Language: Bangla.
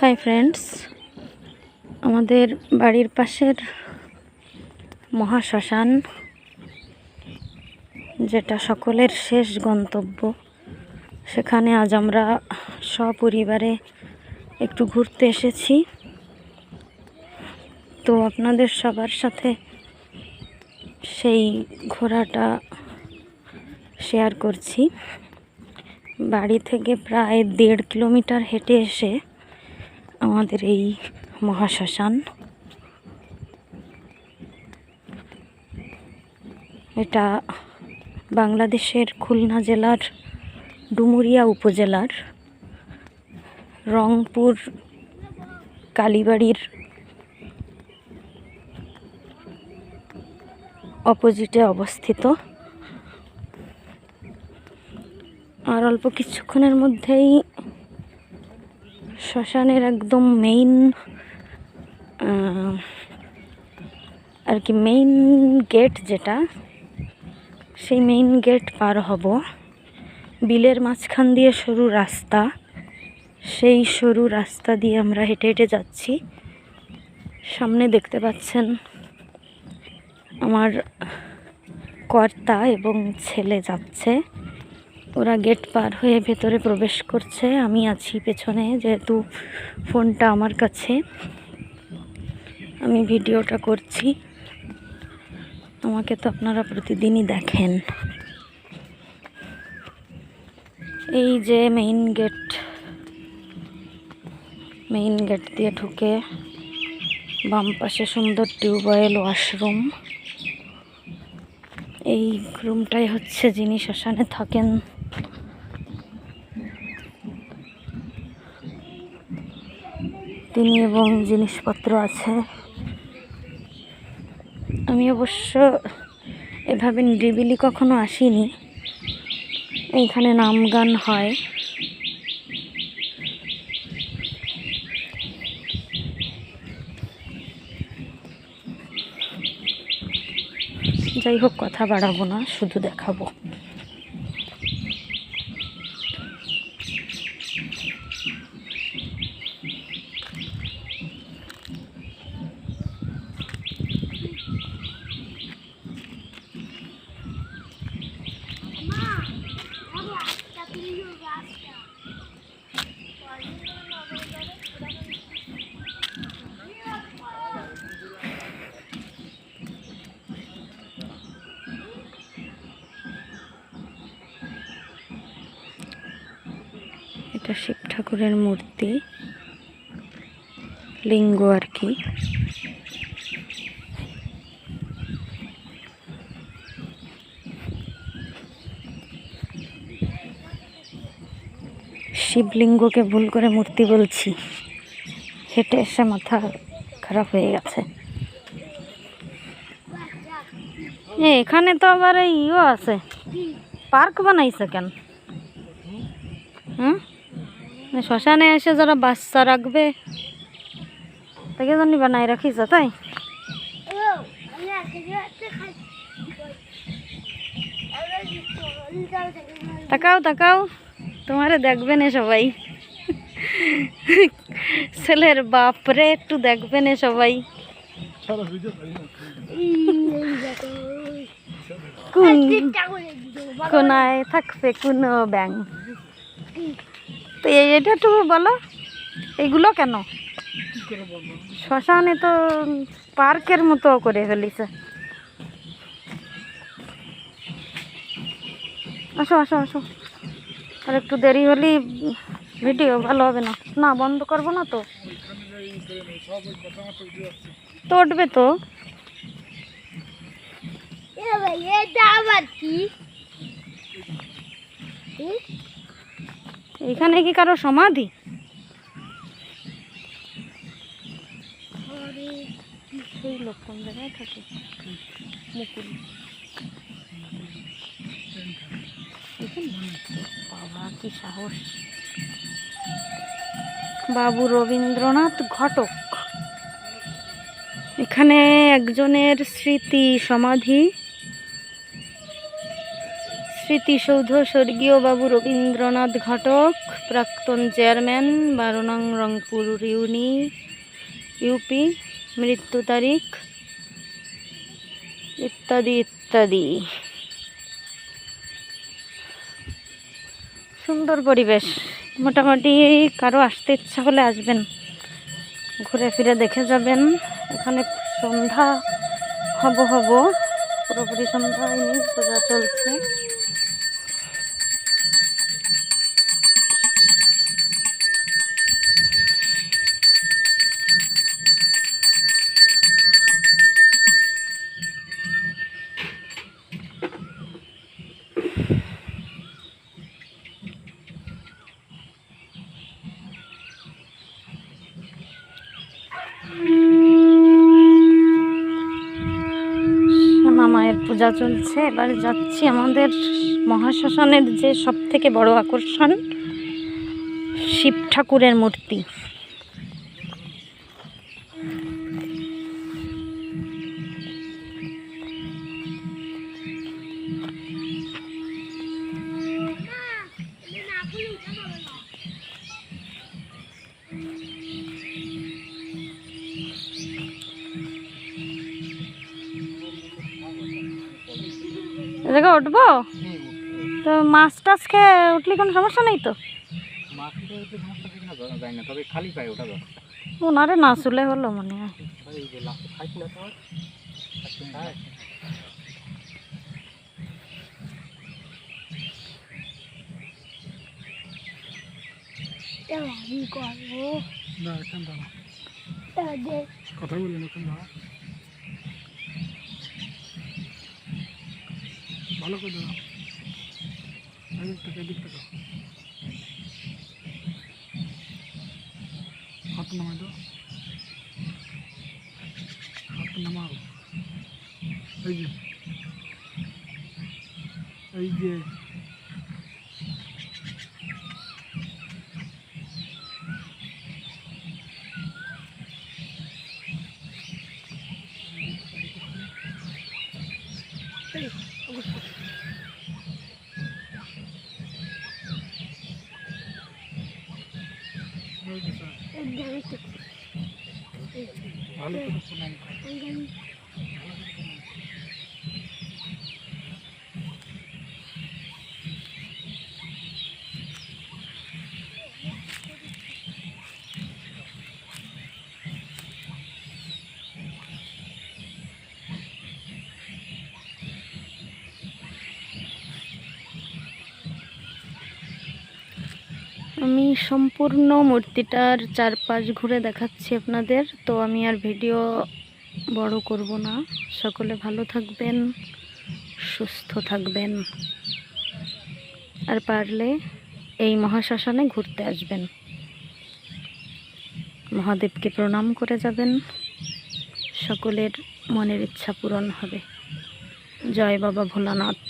হাই ফ্রেন্ডস, আমাদের বাড়ির পাশের মহাশ্মশান, যেটা সকলের শেষ গন্তব্য, সেখানে আজ আমরা সপরিবারে একটু ঘুরতে এসেছি। তো আপনাদের সবার সাথে সেই ঘোরাটা শেয়ার করছি। বাড়ি থেকে প্রায় 1.5 কিলোমিটার হেঁটে এসে আমাদের এই মহাশ্মশান। এটা বাংলাদেশের খুলনা জেলার ডুমুরিয়া উপজেলার রংপুর কালীবাড়ির অপোজিটে অবস্থিত। আর অল্প কিছুক্ষণের মধ্যেই শ্মশানের একদম মেইন মেইন গেট, যেটা সেই মেইন গেট পার হব। বিলের মাঝখান দিয়ে সরু রাস্তা, সেই সরু রাস্তা দিয়ে আমরা হেঁটে হেঁটে যাচ্ছি। সামনে দেখতে পাচ্ছেন আমার কর্তা এবং ছেলে যাচ্ছে। ওরা গেট পার হয়ে ভেতরে প্রবেশ করছে, আমি আছি পেছনে, যেহেতু ফোনটা আমার কাছে, আমি ভিডিওটা করছি। আমাকে তো আপনারা প্রতিদিনই দেখেন। এই যে মেইন গেট দিয়ে ঢুকে বাম পাশে সুন্দর টিউবওয়েল, ওয়াশরুম। এই রুমটাই হচ্ছে যিনি শ্মশানে থাকেন। তিনি এবং জিনিসপত্র আছে। আমি অবশ্য এভাবে নিরিবিলি কখনো আসিনি। এইখানে নাম গান হয়। যাই হোক, কথা বাড়াবো না, শুধু দেখাবো। এটা শিব ঠাকুরের মূর্তি, লিঙ্গ আর কি। শিবলিঙ্গকে ভুল করে মূর্তি বলছি, হেঁটে এসে মাথা খারাপ হয়ে গেছে। এখানে তো আবার ইও আছে, পার্ক বানাইছে কেন? শ্মশানে এসে যারা বাচ্চা রাখবে তাকে জানি বানাই রাখিস, তাই? তাকাও তাকাও, তোমারে দেখবে না সবাই। ছেলের বাপরে একটু দেখবে না সবাই। কোনায় থাকবে কোনো ব্যাং। তো এটা একটু বলো, এগুলো কেন? শ্মশানে তো পার্কের মতো করে ফেলিছে। আসো আসো আসো, আর একটু দেরি হলে ভিডিও ভালো হবে না। না, বন্ধ করবো না তো, তো উঠবে তো। এখানে কি কারো সমাধি? সেই লোক কোন জায়গায় থাকে? মুকুল বাবা, কি সাহস! বাবু রবীন্দ্রনাথ ঘটক। এখানে একজনের স্মৃতি স্মৃতিসৌধ স্বর্গীয় বাবু রবীন্দ্রনাথ ঘটক, প্রাক্তন চেয়ারম্যান, 12 নং রংপুর ইউপি, মৃত্যু তারিখ ইত্যাদি ইত্যাদি। সুন্দর পরিবেশ, মোটামুটি কারো আসতে ইচ্ছা হলে আসবেন, ঘুরে ফিরে দেখে যাবেন। এখানে সন্ধ্যা হব পুরোপুরি সন্ধ্যা হয়নি, পূজা চলছে। মায়ের পূজা চলছে, এবার যাচ্ছি আমাদের মহাশ্মশানের যে সব থেকে বড় আকর্ষণ, শিব ঠাকুরের মূর্তি। জায়গা উঠবো তো, মাছ টাছ খেয়ে উঠলে কোনো সমস্যা নেই তো? ওনারে না চুলে হলো মনে হয়। কথা বলি ভালো করে দাও, এদিক থেকে হাত নামাই দাও, হাত নামাও। এই যে ভালো করে প্রণাম করো। আমি সম্পূর্ণ মূর্তিটার চারপাশ ঘুরে দেখাচ্ছি আপনাদের, তো আমি আর ভিডিও বড় করব না। সকলে ভালো থাকবেন, সুস্থ থাকবেন, আর পারলে এই মহাশ্মশানে ঘুরতে আসবেন, মহাদেবকে প্রণাম করে যাবেন, সকলের মনের ইচ্ছা পূরণ হবে। জয় বাবা ভোলানাথ।